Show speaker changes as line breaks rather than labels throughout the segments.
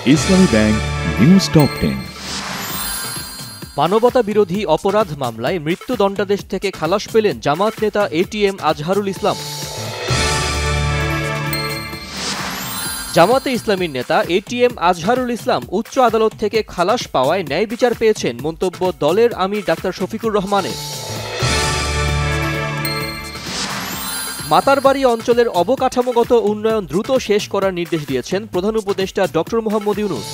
ইসলামী bank news top 10।
মানবতা বিরোধী অপরাধ মামলায় মৃত্যুদণ্ডাদেশ থেকে খালাস পেলেন জামাত নেতা এটিএম আজহারুল ইসলাম। জামাতে ইসলামীর নেতা এটিএম আজহারুল ইসলাম উচ্চ আদালত থেকে খালাস পাওয়ায় ন্যায় বিচার পেয়েছেন, মন্তব্য দলের আমির ডাক্তার শফিকুর রহমানের। মাতারবাড়ি অঞ্চলের অবকাঠামোগত উন্নয়ন দ্রুত শেষ করার নির্দেশ দিয়েছেন প্রধান উপদেষ্টা ডক্টর মোহাম্মদ ইউনূস।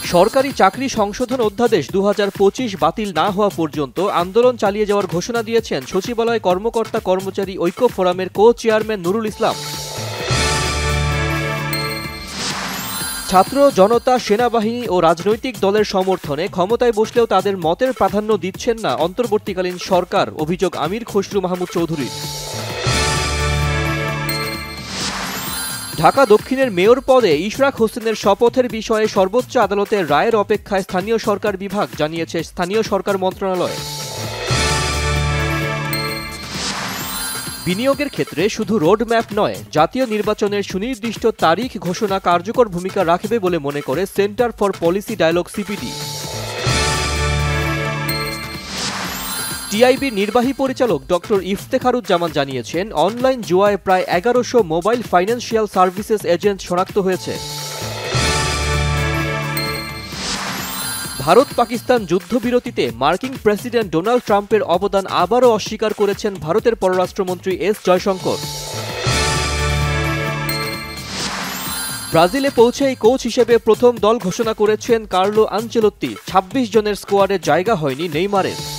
সরকারি চাকরি সংশোধন অধ্যাদেশ 2025 বাতিল না হওয়া পর্যন্ত আন্দোলন চালিয়ে যাওয়ার ঘোষণা দিয়েছেন সচিবালয় কর্মকর্তা কর্মচারী ঐক্য ফোরামের কো-চেয়ারম্যান নুরুল ইসলাম। ছাত্র জনতা, সেনাবাহিনী ও রাজনৈতিক দলের সমর্থনে ক্ষমতায় বসলেও তাদের মতের প্রাধান্য দিচ্ছেন না অন্তর্বর্তীকালীন সরকার, অভিযোগ আমির খসরু মাহমুদ চৌধুরীর। ঢাকা দক্ষিণের মেয়র পদে ইশরাক হোসেনের শপথের বিষয়ে সর্বোচ্চ আদালতের রায়ের অপেক্ষায় স্থানীয় সরকার বিভাগ, জানিয়েছে স্থানীয় সরকার মন্ত্রণালয়। বিনিয়োগের ক্ষেত্রে শুধু রোডম্যাপ নয়, জাতীয় নির্বাচনের সুনির্দিষ্ট তারিখ ঘোষণা কার্যকর ভূমিকা রাখবে বলে মনে করে Centre for Policy Dialogue CPD. টিআইবির নির্বাহী পরিচালক ডক্টর ইফতেখারুজ্জামান জানিয়েছেন, অনলাইন জুয়ায় প্রায় 1100 মোবাইল ফাইন্যান্সিয়াল সার্ভিসেস এজেন্ট শনাক্ত হয়েছে। ভারত পাকিস্তান যুদ্ধবিরতিতে মার্কিন প্রেসিডেন্ট ডোনাল্ড ট্রাম্পের অবদান আবারও অস্বীকার করেছেন ভারতের পররাষ্ট্রমন্ত্রী এস জয়শঙ্কর। ব্রাজিলে পৌঁছেই কোচ হিসেবে প্রথম দল ঘোষণা করেছেন কার্লো আনচেলত্তি। 26 জনের স্কোয়াডে জায়গা হয়নি নেইমারের।